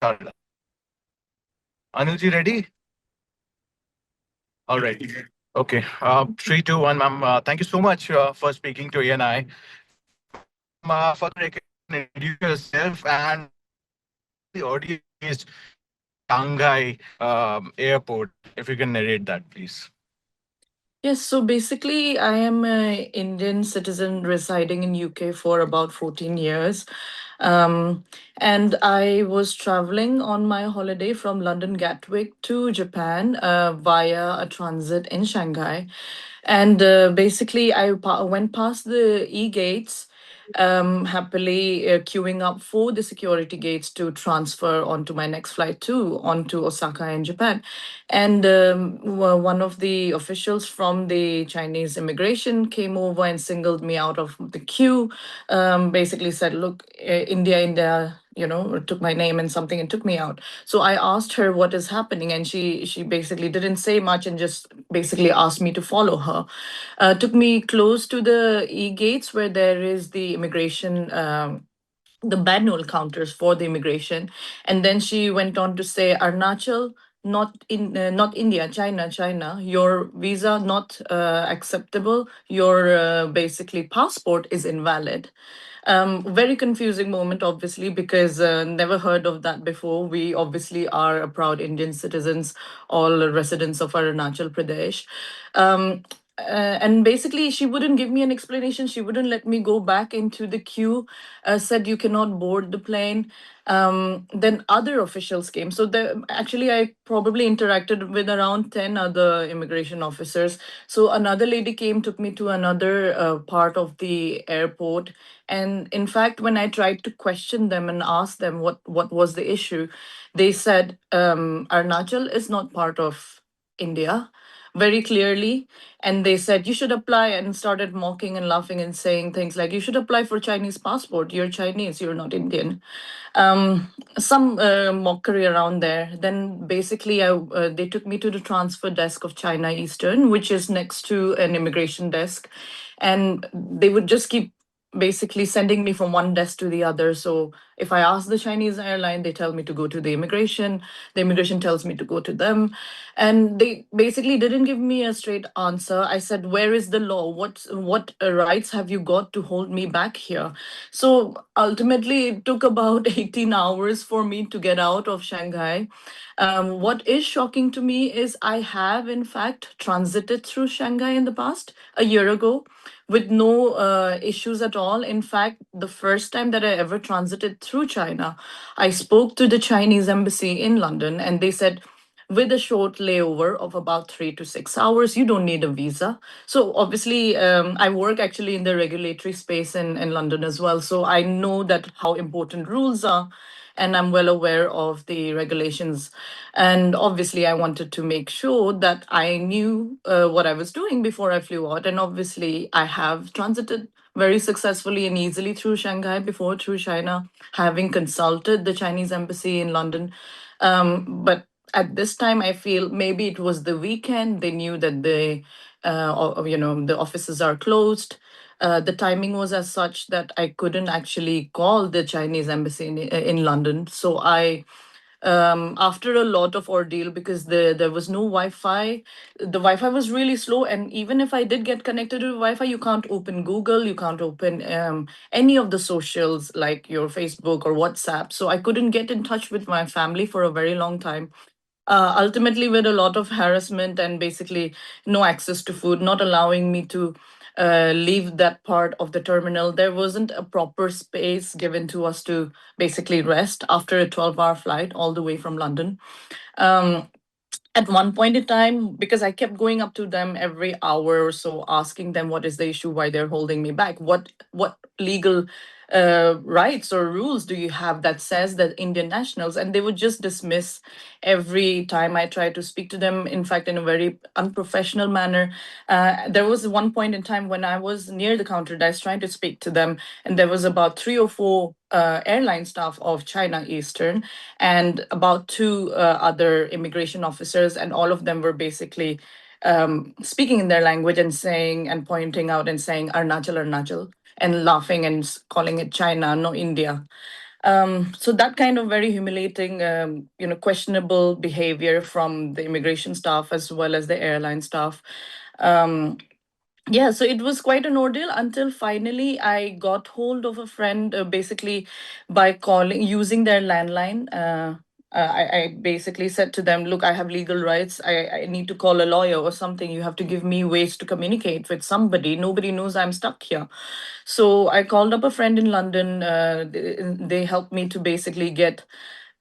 start. Anuji, ready? All right. Okay. Three, two, one, ma'am. Thank you so much for speaking to A and I. For the record, introduce yourself and the audio based Shanghai Airport. If you can narrate that, please. Yes, so basically, I am an Indian citizen residing in UK for about 14 years. Um, and I was traveling on my holiday from London Gatwick to Japan via a transit in Shanghai. And basically, went past the e-gates happily queuing up for the security gates to transfer onto my next flight too, onto Osaka in Japan. And one of the officials from the Chinese immigration came over and singled me out of the queue. Basically said, "Look, India, India." Took my name and something and took me out. So I asked her what is happening, and she basically didn't say much and just basically asked me to follow her. Took me close to the e-gates where there is the immigration the manual counters for the immigration. And then she went on to say, Arunachal, not India, China, your visa not acceptable, your basically passport is invalid. Very confusing moment, obviously, because never heard of that before. We obviously are a proud Indian citizens, all residents of Arunachal Pradesh. Um, and basically, she wouldn't give me an explanation. She wouldn't let me go back into the queue. Said you cannot board the plane. Then other officials came. So actually, I probably interacted with around 10 other immigration officers. So another lady came, took me to another part of the airport. And in fact, when I tried to question them and ask them what was the issue, they said Arunachal is not part of India very clearly. And they said you should apply, and started mocking and laughing and saying things like, you should apply for Chinese passport, you're Chinese, you're not Indian. Some mockery around there. Then basically they took me to the transfer desk of China Eastern, which is next to an immigration desk. And they would just keep basically sending me from one desk to the other. So if I ask the Chinese airline, they tell me to go to the immigration tells me to go to them. And they basically didn't give me a straight answer. I said, where is the law? What rights have you got to hold me back here? So ultimately, it took about 18 hours for me to get out of Shanghai. What is shocking to me is I have, in fact, transited through Shanghai in the past, a year ago, with no issues at all. In fact, the first time that I ever transited through China, I spoke to the Chinese embassy in London, and they said, with a short layover of about 3 to 6 hours, you don't need a visa. So obviously, I work actually in the regulatory space in London as well. So I know that how important rules are, and I'm well aware of the regulations. And obviously, I wanted to make sure that I knew what I was doing before I flew out. And obviously, I have transited very successfully and easily through Shanghai before, through China, having consulted the Chinese embassy in London. But at this time, I feel maybe it was the weekend. They knew that the offices are closed. The timing was as such that I couldn't actually call the Chinese embassy in London. So after a lot of ordeal, because there was no Wi-Fi, the Wi-Fi was really slow. And even if I did get connected to Wi-Fi, you can't open Google, you can't open any of the socials like your Facebook or WhatsApp. So I couldn't get in touch with my family for a very long time. Ultimately, with a lot of harassment and basically no access to food, not allowing me to leave that part of the terminal. There wasn't a proper space given to us to basically rest after a 12-hour flight all the way from London. Um, at one point in time, because I kept going up to them every hour or so, asking them what is the issue, why they're holding me back, what legal rights or rules do you have that says that Indian nationals, and they would just dismiss every time I tried to speak to them. In fact, in a very unprofessional manner. There was one point in time when I was near the counter desk trying to speak to them, and there was about 3 or 4 airline staff of China Eastern and about 2 other immigration officers, and all of them were basically speaking in their language and saying and pointing out and saying Arunachal, Arunachal, and laughing and calling it China, no India. So that kind of very humiliating, questionable behavior from the immigration staff as well as the airline staff. Um, yeah, so it was quite an ordeal until finally I got hold of a friend, basically by calling using their landline. I basically said to them, look, I have legal rights. I need to call a lawyer or something. You have to give me ways to communicate with somebody. Nobody knows I'm stuck here. So I called up a friend in London. They helped me to basically get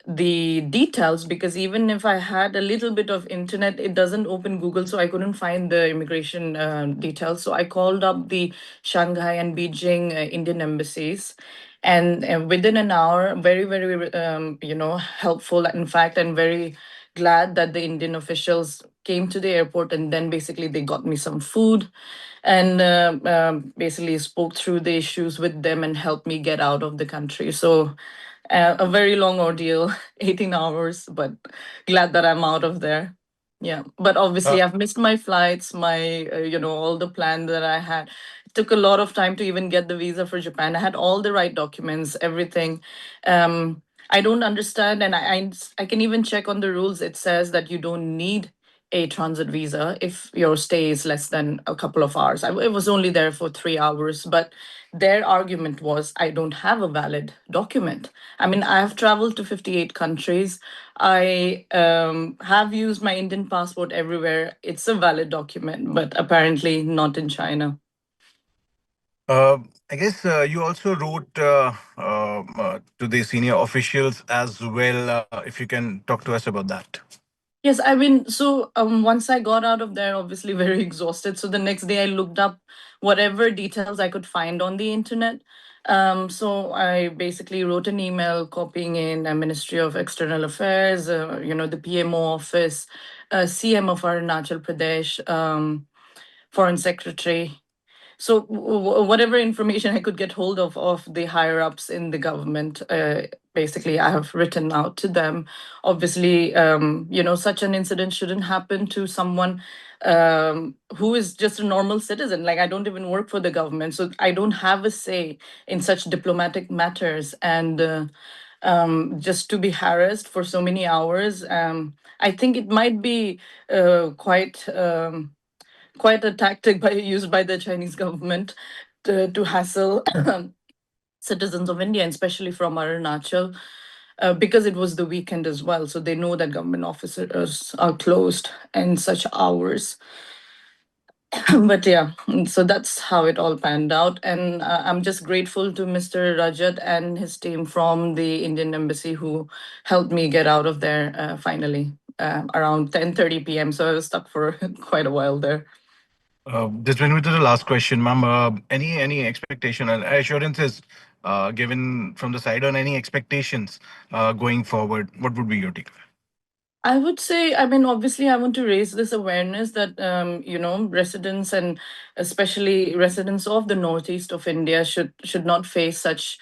the details, because even if I had a little bit of internet, it doesn't open Google, so I couldn't find the immigration details. So I called up the Shanghai and Beijing Indian embassies, and within an hour, very very helpful, in fact, and very glad that the Indian officials came to the airport, and then basically they got me some food and basically spoke through the issues with them and helped me get out of the country. So a very long ordeal, 18 hours, but glad that I'm out of there. Yeah, but Uh, obviously I've missed my flights, my all the plan that I had. It took a lot of time to even get the visa for Japan. I had all the right documents, everything. I don't understand, and I can even check on the rules. It says that you don't need a transit visa if your stay is less than a couple of hours. I was only there for 3 hours, but their argument was I don't have a valid document. I mean, I have traveled to 58 countries. I have used my Indian passport everywhere. It's a valid document, but apparently not in China. uh, I guess you also wrote to the senior officials as well. If you can talk to us about that. Yes, I mean, so once I got out of there, obviously very exhausted. So the next day I looked up whatever details I could find on the internet. So I basically wrote an email copying in a Ministry of External Affairs, the PMO office, CM of Arunachal Pradesh, Foreign Secretary. So whatever information I could get hold of the higher ups in the government, basically I have written out to them. Obviously, such an incident shouldn't happen to someone who is just a normal citizen. Like, I don't even work for the government, so I don't have a say in such diplomatic matters. And just to be harassed for so many hours, I think it might be quite a tactic used by the Chinese government to hassle citizens of India, especially from Arunachal, because it was the weekend as well. So they know that government offices are closed in such hours. But yeah, so that's how it all panned out. And I'm just grateful to Mr. Rajat and his team from the Indian Embassy who helped me get out of there finally around 10:30 p.m. So I was stuck for quite a while there. This brings me to the last question, ma'am. Any expectation and assurances given from the side on any expectations going forward? What would be your take? I would say, I mean, obviously, I want to raise this awareness that, residents and especially residents of the northeast of India should not face such,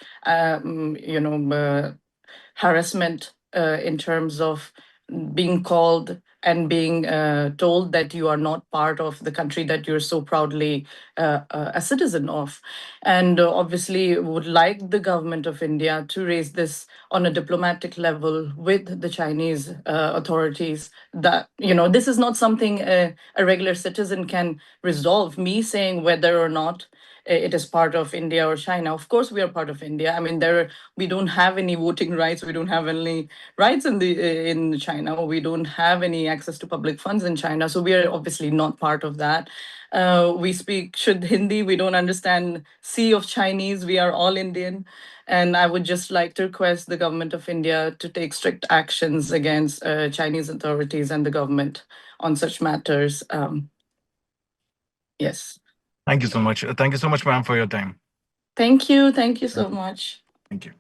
harassment in terms of being called and being told that you are not part of the country that you're so proudly a citizen of. And obviously, would like the government of India to raise this on a diplomatic level with the Chinese authorities, that, this is not something a regular citizen can resolve. Me saying whether or not it is part of India or China. Of course, we are part of India. I mean, we don't have any voting rights. We don't have any rights in China. We don't have any access to public funds in China. So we are obviously not part of that. We speak should Hindi. We don't understand C of Chinese. We are all Indian. And I would just like to request the government of India to take strict actions against Chinese authorities and the government on such matters. Yes. Thank you so much. Thank you so much, ma'am, for your time. Thank you. Thank you so Thank you. much. Thank you.